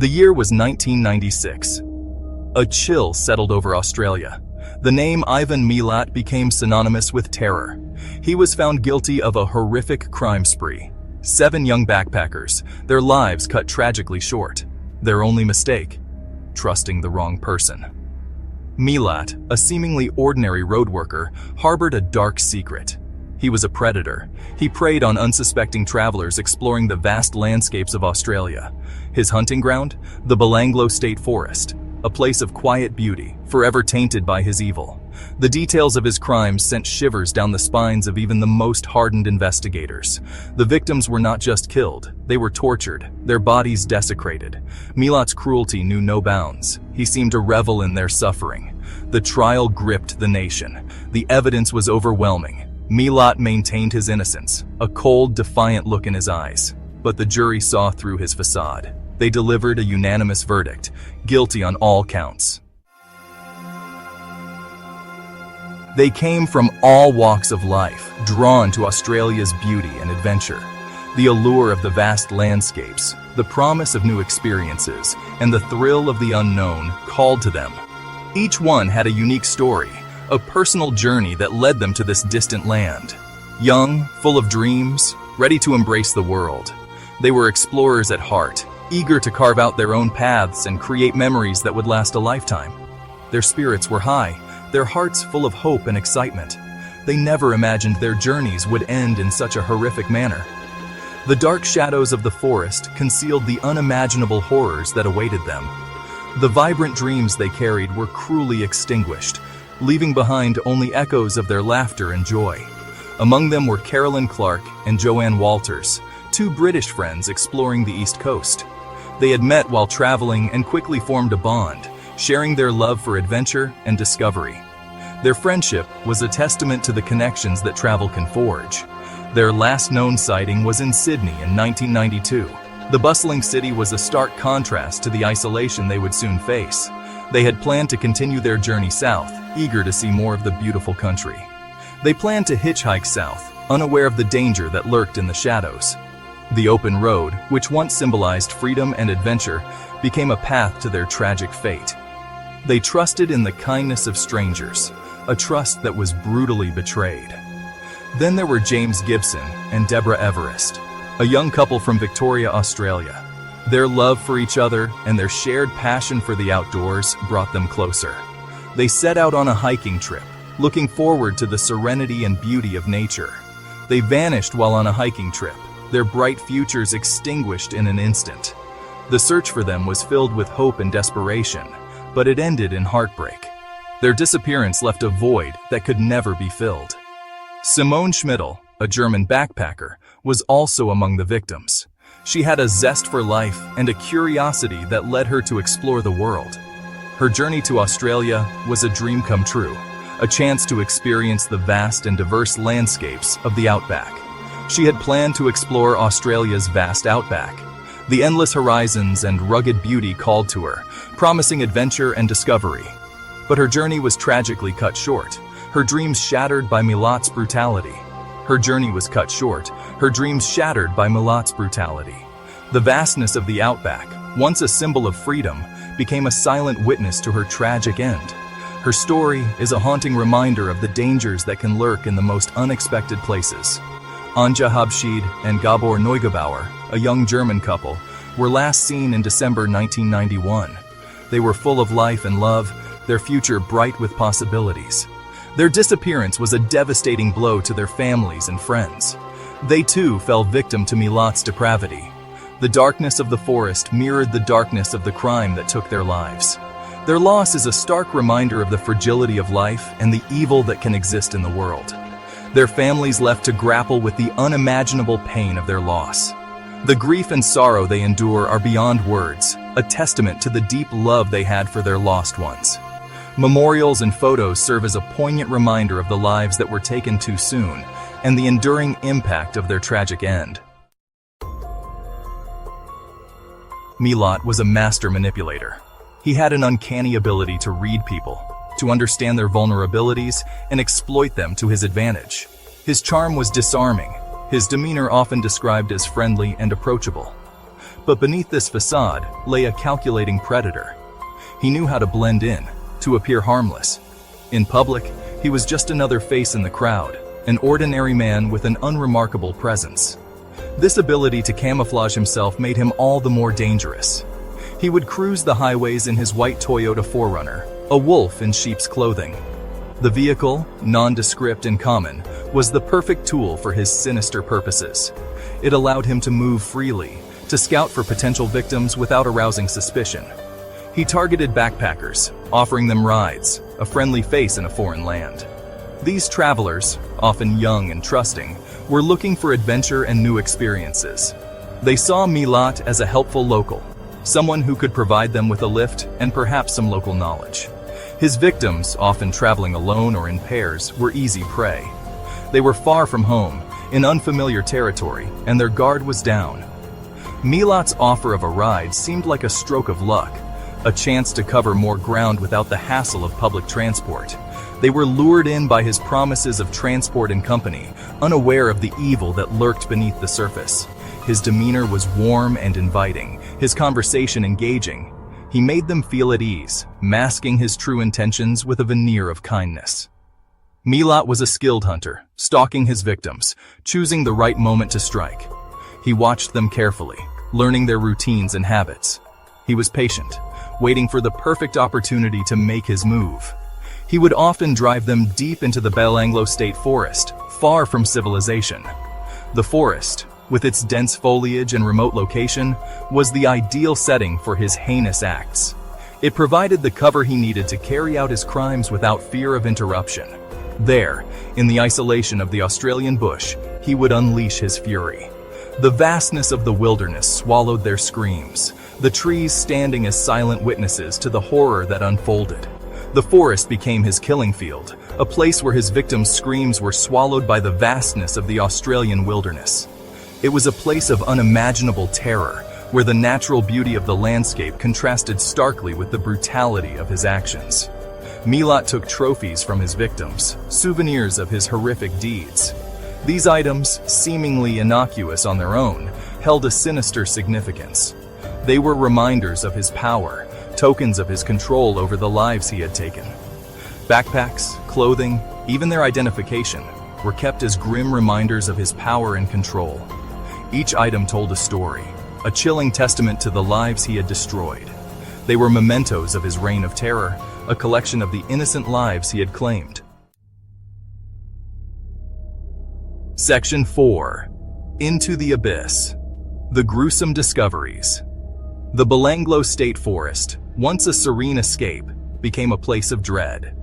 The year was 1996. A chill settled over Australia. The name Ivan Milat became synonymous with terror. He was found guilty of a horrific crime spree. 7 young backpackers, their lives cut tragically short. Their only mistake? Trusting the wrong person. Milat, a seemingly ordinary road worker, harbored a dark secret. He was a predator. He preyed on unsuspecting travelers exploring the vast landscapes of Australia. His hunting ground? The Belanglo State Forest, a place of quiet beauty, forever tainted by his evil. The details of his crimes sent shivers down the spines of even the most hardened investigators. The victims were not just killed, they were tortured, their bodies desecrated. Milat's cruelty knew no bounds. He seemed to revel in their suffering. The trial gripped the nation. The evidence was overwhelming. Milat maintained his innocence, a cold, defiant look in his eyes. But the jury saw through his facade. They delivered a unanimous verdict, guilty on all counts. They came from all walks of life, drawn to Australia's beauty and adventure. The allure of the vast landscapes, the promise of new experiences, and the thrill of the unknown called to them. Each one had a unique story, a personal journey that led them to this distant land. Young, full of dreams, ready to embrace the world. They were explorers at heart, eager to carve out their own paths and create memories that would last a lifetime. Their spirits were high, their hearts full of hope and excitement. They never imagined their journeys would end in such a horrific manner. The dark shadows of the forest concealed the unimaginable horrors that awaited them. The vibrant dreams they carried were cruelly extinguished, leaving behind only echoes of their laughter and joy. Among them were Carolyn Clark and Joanne Walters, 2 British friends exploring the East Coast. They had met while traveling and quickly formed a bond, sharing their love for adventure and discovery. Their friendship was a testament to the connections that travel can forge. Their last known sighting was in Sydney in 1992. The bustling city was a stark contrast to the isolation they would soon face. They had planned to continue their journey south, eager to see more of the beautiful country. They planned to hitchhike south, unaware of the danger that lurked in the shadows. The open road, which once symbolized freedom and adventure, became a path to their tragic fate. They trusted in the kindness of strangers, a trust that was brutally betrayed. Then there were James Gibson and Deborah Everest, a young couple from Victoria, Australia. Their love for each other and their shared passion for the outdoors brought them closer. They set out on a hiking trip, looking forward to the serenity and beauty of nature. They vanished while on a hiking trip, their bright futures extinguished in an instant. The search for them was filled with hope and desperation, but it ended in heartbreak. Their disappearance left a void that could never be filled. Simone Schmidl, a German backpacker, was also among the victims. She had a zest for life and a curiosity that led her to explore the world. Her journey to Australia was a dream come true, a chance to experience the vast and diverse landscapes of the outback. She had planned to explore Australia's vast outback. The endless horizons and rugged beauty called to her, promising adventure and discovery. But her journey was tragically cut short, her dreams shattered by Milat's brutality. Her journey was cut short, her dreams shattered by Milat's brutality. The vastness of the outback, once a symbol of freedom, became a silent witness to her tragic end. Her story is a haunting reminder of the dangers that can lurk in the most unexpected places. Anja Habschied and Gabor Neugebauer, a young German couple, were last seen in December 1991. They were full of life and love, their future bright with possibilities. Their disappearance was a devastating blow to their families and friends. They too fell victim to Milat's depravity. The darkness of the forest mirrored the darkness of the crime that took their lives. Their loss is a stark reminder of the fragility of life and the evil that can exist in the world. Their families left to grapple with the unimaginable pain of their loss. The grief and sorrow they endure are beyond words, a testament to the deep love they had for their lost ones. Memorials and photos serve as a poignant reminder of the lives that were taken too soon and the enduring impact of their tragic end. Milat was a master manipulator. He had an uncanny ability to read people, to understand their vulnerabilities and exploit them to his advantage. His charm was disarming, his demeanor often described as friendly and approachable. But beneath this facade lay a calculating predator. He knew how to blend in, to appear harmless. In public, he was just another face in the crowd, an ordinary man with an unremarkable presence. This ability to camouflage himself made him all the more dangerous. He would cruise the highways in his white Toyota 4Runner, a wolf in sheep's clothing. The vehicle, nondescript and common, was the perfect tool for his sinister purposes. It allowed him to move freely, to scout for potential victims without arousing suspicion. He targeted backpackers, offering them rides, a friendly face in a foreign land. These travelers, often young and trusting, were looking for adventure and new experiences. They saw Milat as a helpful local, someone who could provide them with a lift and perhaps some local knowledge. His victims, often traveling alone or in pairs, were easy prey. They were far from home, in unfamiliar territory, and their guard was down. Milat's offer of a ride seemed like a stroke of luck, a chance to cover more ground without the hassle of public transport. They were lured in by his promises of transport and company, unaware of the evil that lurked beneath the surface. His demeanor was warm and inviting, his conversation engaging. He made them feel at ease, masking his true intentions with a veneer of kindness. Milat was a skilled hunter, stalking his victims, choosing the right moment to strike. He watched them carefully, learning their routines and habits. He was patient, waiting for the perfect opportunity to make his move. He would often drive them deep into the Belanglo State Forest, far from civilization. The forest, with its dense foliage and remote location, was the ideal setting for his heinous acts. It provided the cover he needed to carry out his crimes without fear of interruption. There, in the isolation of the Australian bush, he would unleash his fury. The vastness of the wilderness swallowed their screams, the trees standing as silent witnesses to the horror that unfolded. The forest became his killing field, a place where his victims' screams were swallowed by the vastness of the Australian wilderness. It was a place of unimaginable terror, where the natural beauty of the landscape contrasted starkly with the brutality of his actions. Milat took trophies from his victims, souvenirs of his horrific deeds. These items, seemingly innocuous on their own, held a sinister significance. They were reminders of his power, tokens of his control over the lives he had taken. Backpacks, clothing, even their identification, were kept as grim reminders of his power and control. Each item told a story, a chilling testament to the lives he had destroyed. They were mementos of his reign of terror, a collection of the innocent lives he had claimed. Section 4. Into the Abyss. The Gruesome Discoveries. The Belanglo State Forest, once a serene escape, became a place of dread.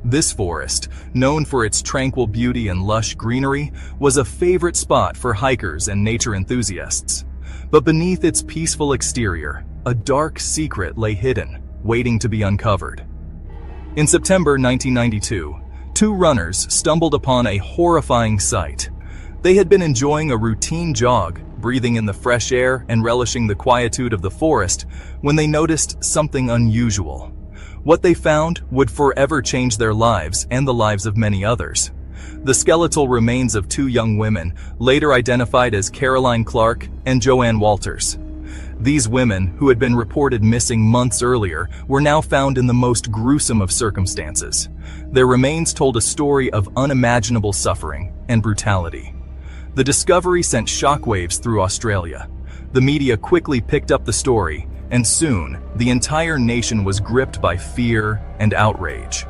This forest, known for its tranquil beauty and lush greenery, was a favorite spot for hikers and nature enthusiasts. But beneath its peaceful exterior, a dark secret lay hidden, waiting to be uncovered. In September 1992, two runners stumbled upon a horrifying sight. They had been enjoying a routine jog, breathing in the fresh air and relishing the quietude of the forest, when they noticed something unusual. What they found would forever change their lives and the lives of many others. The skeletal remains of two young women, later identified as Caroline Clark and Joanne Walters. These women, who had been reported missing months earlier, were now found in the most gruesome of circumstances. Their remains told a story of unimaginable suffering and brutality. The discovery sent shockwaves through Australia. The media quickly picked up the story, and soon, the entire nation was gripped by fear and outrage.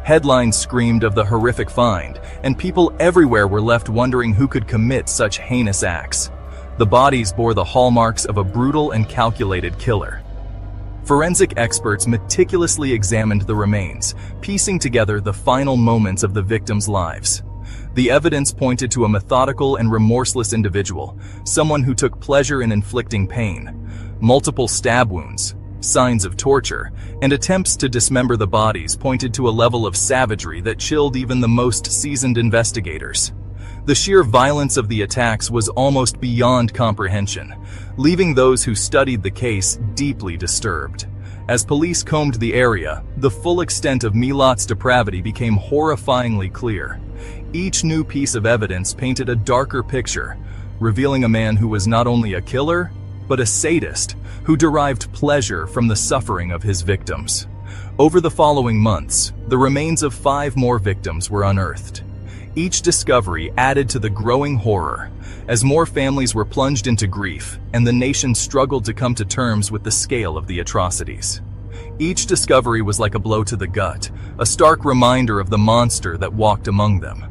Headlines screamed of the horrific find, and people everywhere were left wondering who could commit such heinous acts. The bodies bore the hallmarks of a brutal and calculated killer. Forensic experts meticulously examined the remains, piecing together the final moments of the victims' lives. The evidence pointed to a methodical and remorseless individual, someone who took pleasure in inflicting pain. Multiple stab wounds, signs of torture, and attempts to dismember the bodies pointed to a level of savagery that chilled even the most seasoned investigators. The sheer violence of the attacks was almost beyond comprehension, leaving those who studied the case deeply disturbed. As police combed the area, the full extent of Milat's depravity became horrifyingly clear. Each new piece of evidence painted a darker picture, revealing a man who was not only a killer, but a sadist who derived pleasure from the suffering of his victims. Over the following months, the remains of 5 more victims were unearthed. Each discovery added to the growing horror, as more families were plunged into grief and the nation struggled to come to terms with the scale of the atrocities. Each discovery was like a blow to the gut, a stark reminder of the monster that walked among them.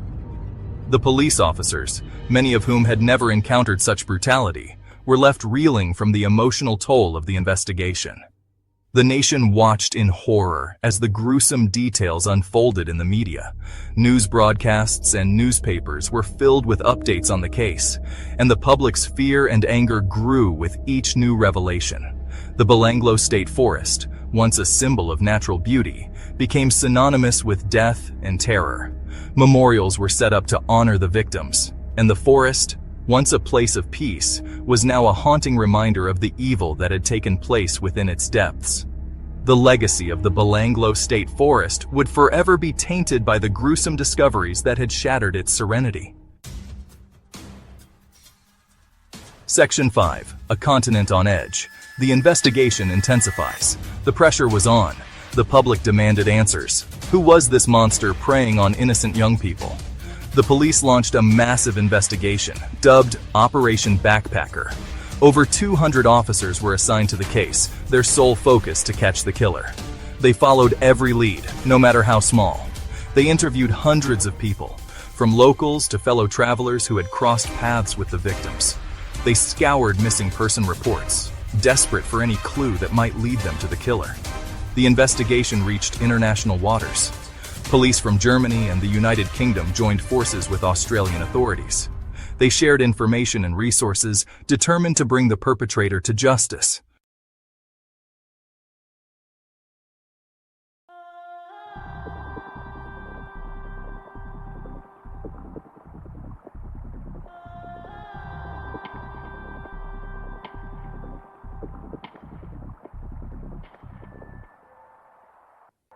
The police officers, many of whom had never encountered such brutality, were left reeling from the emotional toll of the investigation. The nation watched in horror as the gruesome details unfolded in the media. News broadcasts and newspapers were filled with updates on the case, and the public's fear and anger grew with each new revelation. The Belanglo State Forest, once a symbol of natural beauty, became synonymous with death and terror. Memorials were set up to honor the victims, and the forest, once a place of peace, was now a haunting reminder of the evil that had taken place within its depths. The legacy of the Belanglo State Forest would forever be tainted by the gruesome discoveries that had shattered its serenity. Section 5. A continent on edge. The investigation intensifies. The pressure was on. The public demanded answers. Who was this monster preying on innocent young people? The police launched a massive investigation, dubbed Operation Backpacker. Over 200 officers were assigned to the case, their sole focus to catch the killer. They followed every lead, no matter how small. They interviewed hundreds of people, from locals to fellow travelers who had crossed paths with the victims. They scoured missing person reports, desperate for any clue that might lead them to the killer. The investigation reached international waters. Police from Germany and the United Kingdom joined forces with Australian authorities. They shared information and resources, determined to bring the perpetrator to justice.